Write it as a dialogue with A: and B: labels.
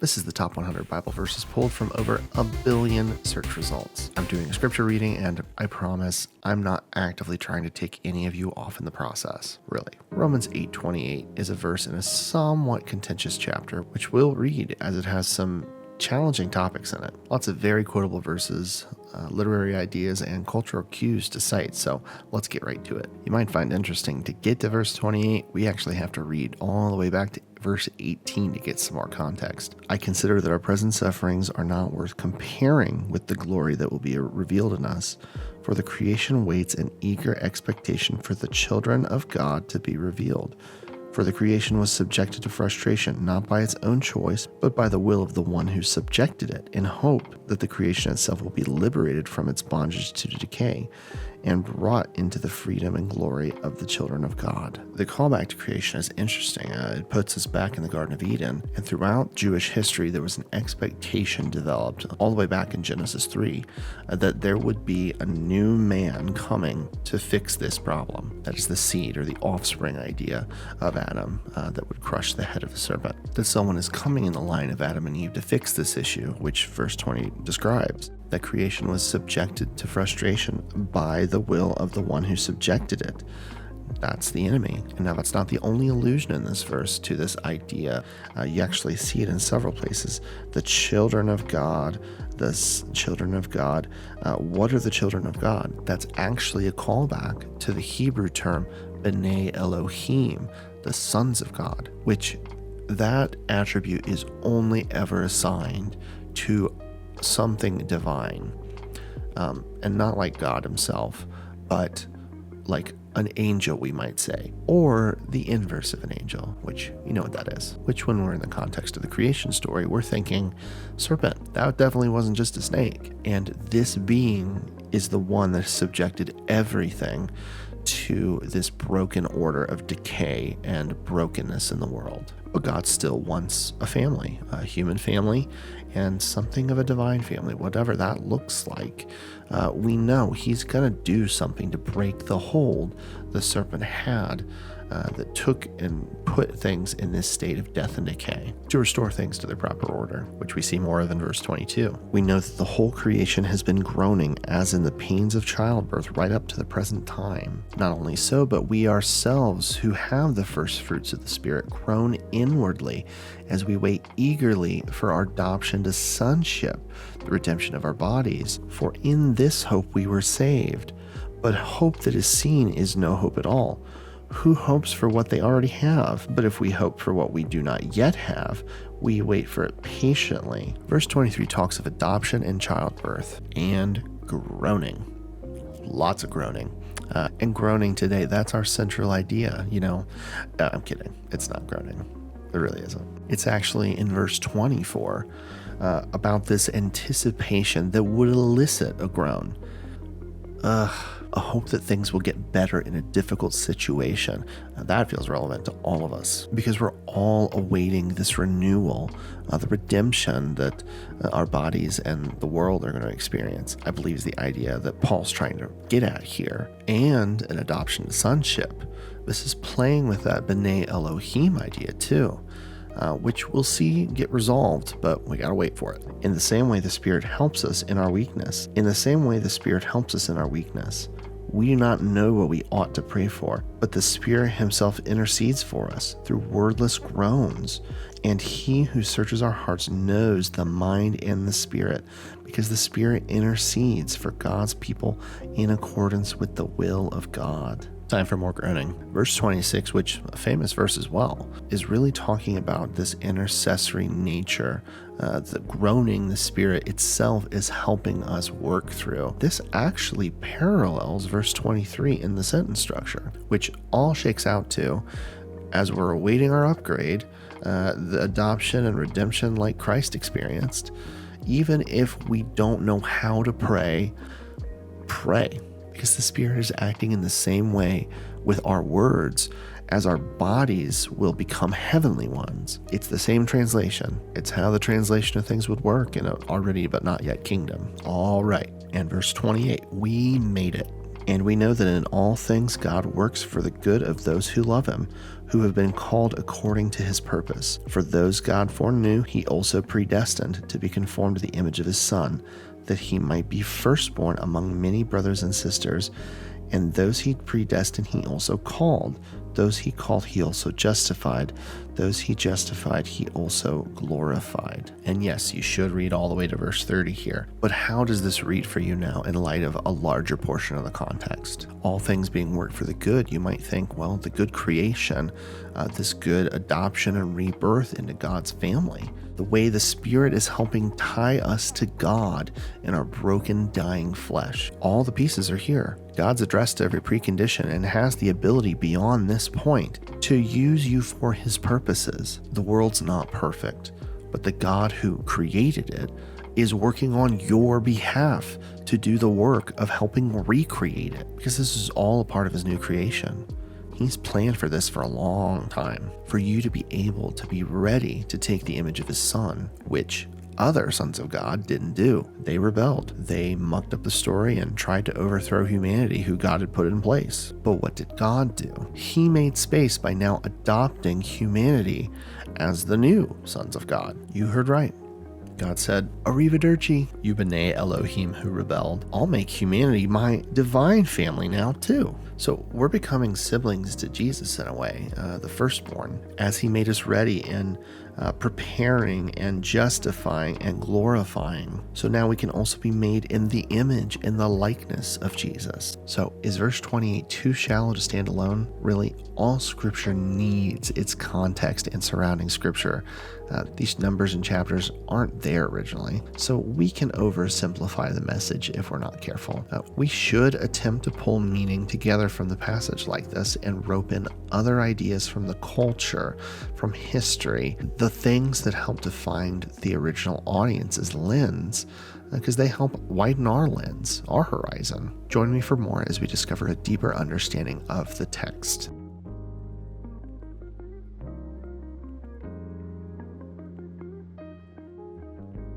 A: This is the top 100 Bible verses pulled from over 1 billion search results. I'm doing a scripture reading, and I promise I'm not actively trying to take any of you off in the process, really. Romans 8:28 is a verse in a somewhat contentious chapter, which we'll read as it has some challenging topics in it. Lots of very quotable verses, literary ideas, and cultural cues to cite, so let's get right to it. You might find interesting to get to verse 28, we actually have to read all the way back to verse 18 to get some more context. I consider that our present sufferings are not worth comparing with the glory that will be revealed in us, for the creation waits in eager expectation for the children of God to be revealed. For the creation was subjected to frustration, not by its own choice, but by the will of the one who subjected it, in hope that the creation itself will be liberated from its bondage to decay and brought into the freedom and glory of the children of God. The callback to creation is interesting. It puts us back in the Garden of Eden, and throughout Jewish history, there was an expectation developed all the way back in Genesis 3 that there would be a new man coming to fix this problem. That is the seed or the offspring idea of Adam that would crush the head of the serpent. That someone is coming in the line of Adam and Eve to fix this issue, which verse 20 describes. That creation was subjected to frustration by the will of the one who subjected it. That's the enemy. And now that's not the only allusion in this verse to this idea. You actually see it in several places. The children of God, what are the children of God? That's actually a callback to the Hebrew term B'nai Elohim, the sons of God, which that attribute is only ever assigned to something divine, and not like God himself, but like an angel, we might say, or the inverse of an angel, which you know what that is, which when we're in the context of the creation story, we're thinking serpent. That definitely wasn't just a snake. And this being is the one that subjected everything to this broken order of decay and brokenness in the world. But God still wants a family, a human family, and something of a divine family, whatever that looks like. We know he's going to do something to break the hold the serpent had that took and put things in this state of death and decay, to restore things to their proper order, which we see more of in verse 22. We know that the whole creation has been groaning as in the pains of childbirth right up to the present time. Not only so, but we ourselves who have the first fruits of the Spirit groan inwardly as we wait eagerly for our adoption to sonship, the redemption of our bodies. For in this hope we were saved. But hope that is seen is no hope at all. Who hopes for what they already have? But if we hope for what we do not yet have, we wait for it patiently. Verse 23 talks of adoption and childbirth and groaning. Lots of groaning. And groaning today, that's our central idea. I'm kidding. It's not groaning. It really isn't. It's actually in verse 24 about this anticipation that would elicit a groan. A hope that things will get better in a difficult situation. Now, that feels relevant to all of us because we're all awaiting this renewal, the redemption that our bodies and the world are going to experience. I believe is the idea that Paul's trying to get at here, and an adoption to sonship. This is playing with that B'nai Elohim idea too. Which we'll see get resolved, but we gotta wait for it. In the same way the Spirit helps us in our weakness. We do not know what we ought to pray for, but the Spirit himself intercedes for us through wordless groans. And he who searches our hearts knows the mind and the Spirit, because the Spirit intercedes for God's people in accordance with the will of God. Time for more groaning. Verse 26, which a famous verse as well, is really talking about this intercessory nature. The groaning the Spirit itself is helping us work through. This actually parallels verse 23 in the sentence structure, which all shakes out to, as we're awaiting our upgrade, the adoption and redemption like Christ experienced. Even if we don't know how to pray, pray. Because the Spirit is acting in the same way with our words as our bodies will become heavenly ones. It's the same translation. It's how the translation of things would work in an already but not yet kingdom. All right. And verse 28, we made it. And we know that in all things God works for the good of those who love him, who have been called according to his purpose. For those God foreknew, he also predestined to be conformed to the image of his Son, that he might be firstborn among many brothers and sisters. And those he predestined, he also called. Those he called, he also justified. Those he justified, he also glorified. And yes, you should read all the way to verse 30 here. But how does this read for you now in light of a larger portion of the context? All things being worked for the good, you might think, well, the good creation, this good adoption and rebirth into God's family, the way the Spirit is helping tie us to God in our broken, dying flesh. All the pieces are here. God's addressed every precondition and has the ability beyond this point to use you for his purposes. The world's not perfect, but the God who created it is working on your behalf to do the work of helping recreate it, because this is all a part of his new creation. He's planned for this for a long time, for you to be able to be ready to take the image of his Son, which other sons of God didn't do. They rebelled. They mucked up the story and tried to overthrow humanity who God had put in place. But what did God do? He made space by now adopting humanity as the new sons of God. You heard right. God said, Arrivederci, you B'nai Elohim who rebelled. I'll make humanity my divine family now too. So we're becoming siblings to Jesus in a way, the firstborn, as he made us ready in preparing and justifying and glorifying. So now we can also be made in the image and the likeness of Jesus. So is verse 28 too shallow to stand alone? Really, all scripture needs its context and surrounding scripture. These numbers and chapters aren't there originally, so we can oversimplify the message if we're not careful. We should attempt to pull meaning together from the passage like this and rope in other ideas from the culture, from history, the things that help to find the original audience's lens, because they help widen our lens, our horizon. Join me for more as we discover a deeper understanding of the text.